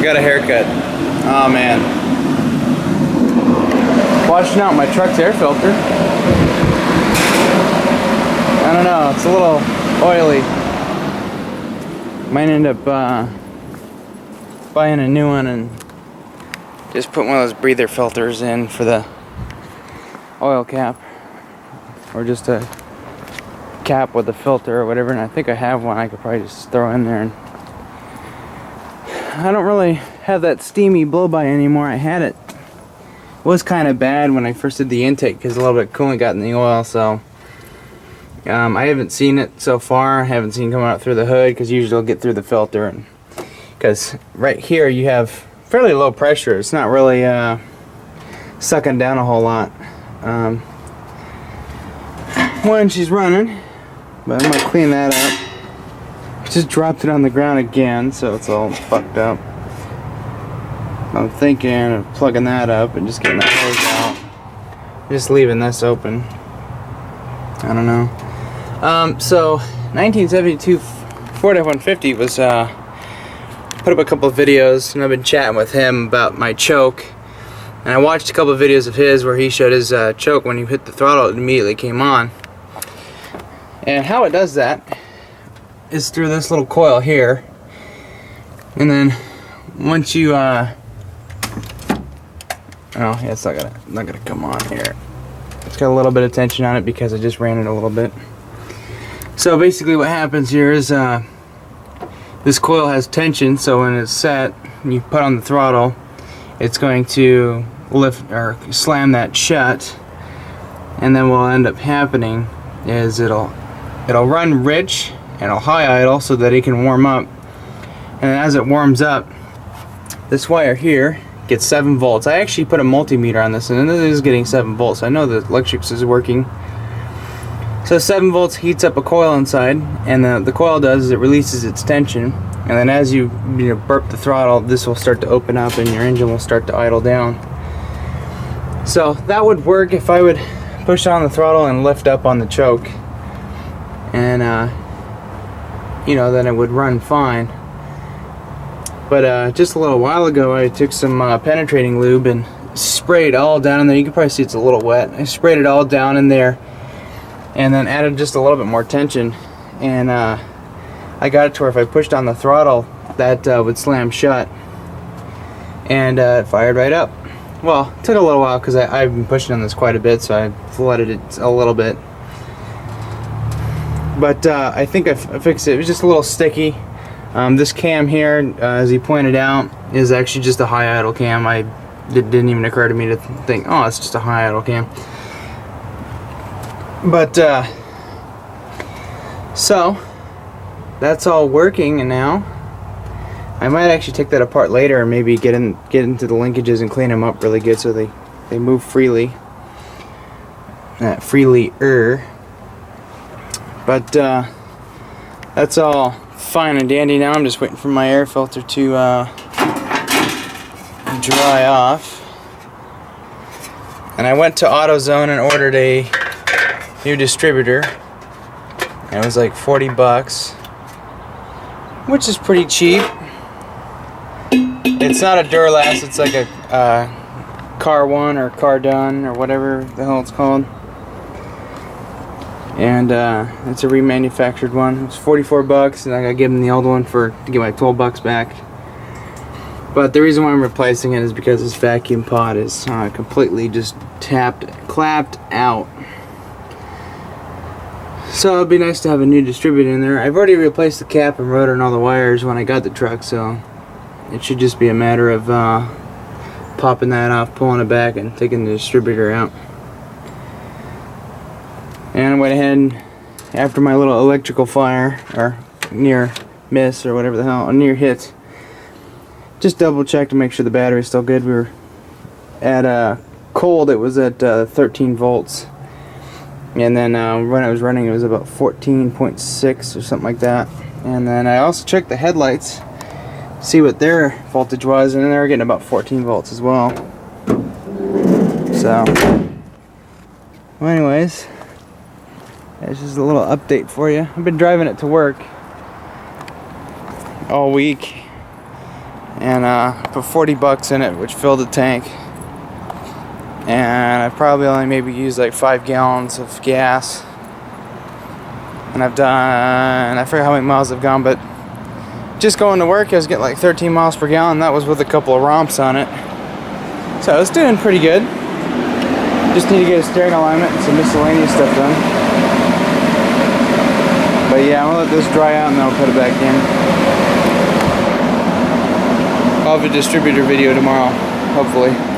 got a haircut. Oh man. Washing out my truck's air filter. I don't know, it's a little oily. Might end up buying a new one and just put one of those breather filters in for the oil cap. Or just a cap with a filter or whatever, and I think I have one I could probably just throw in there. And I don't really have that steamy blow by anymore. I had it. It was kind of bad when I first did the intake because a little bit of coolant got in the oil, so I haven't seen it so far. I haven't seen it come out through the hood because usually it'll get through the filter, and because right here you have fairly low pressure. It's not really sucking down a whole lot when she's running, but I'm gonna clean that up. I just dropped it on the ground again, so it's all fucked up. I'm thinking of plugging that up and just getting that hose out. Just leaving this open. I don't know. So 1972 Ford F-150 was put up a couple of videos, and I've been chatting with him about my choke. And I watched a couple of videos of his where he showed his choke when you hit the throttle, it immediately came on. And how it does that is through this little coil here, and then once you oh yeah, it's not gonna come on here. It's got a little bit of tension on it because I just ran it a little bit. So basically what happens here is this coil has tension, so when it's set and you put on the throttle, it's going to lift or slam that shut, and then what'll end up happening is it'll run rich and it'll high idle so that it can warm up, and as it warms up, this wire here gets 7 volts. I actually put a multimeter on this, and this is getting 7 volts. I know the electrics is working. So 7 volts heats up a coil inside, and the coil does is it releases its tension, and then as you burp the throttle, this will start to open up and your engine will start to idle down. So that would work if I would push on the throttle and lift up on the choke, and then it would run fine. But just a little while ago I took some penetrating lube and sprayed all down in there. You can probably see it's a little wet. I sprayed it all down in there and then added just a little bit more tension, and I got it to where if I pushed on the throttle, that would slam shut, and it fired right up. Well, it took a little while because I've been pushing on this quite a bit, so I flooded it a little bit. But I think I fixed it. It was just a little sticky. This cam here, as he pointed out, is actually just a high idle cam. It didn't even occur to me to think, oh, it's just a high idle cam. But so that's all working, and now I might actually take that apart later and maybe get into the linkages and clean them up really good so they move freely. But that's all fine and dandy. Now I'm just waiting for my air filter to dry off. And I went to AutoZone and ordered a new distributor. And it was like 40 bucks, which is pretty cheap. It's not a Duralast, it's like a Car One or Car Done or whatever the hell it's called. And it's a remanufactured one. It was 44 bucks, and I gotta give them the old one to get my 12 bucks back. But the reason why I'm replacing it is because this vacuum pod is completely just clapped out. So it'd be nice to have a new distributor in there. I've already replaced the cap and rotor and all the wires when I got the truck, so it should just be a matter of popping that off, pulling it back, and taking the distributor out. And I went ahead and, after my little electrical fire, or near miss, or whatever the hell, or near hit, just double checked to make sure the battery's still good. We were at cold, it was at 13 volts. And then when I was running, it was about 14.6 or something like that. And then I also checked the headlights, see what their voltage was, and they were getting about 14 volts as well. So, well, anyways, that's just a little update for you. I've been driving it to work all week, and put 40 bucks in it, which filled the tank. And I probably only maybe used like 5 gallons of gas. And I've done, I forget how many miles I've gone, but just going to work I was getting like 13 miles per gallon. That was with a couple of romps on it. So I was doing pretty good. Just need to get a steering alignment and some miscellaneous stuff done. But yeah, I'm gonna let this dry out and then I'll put it back in. I'll have a distributor video tomorrow, hopefully.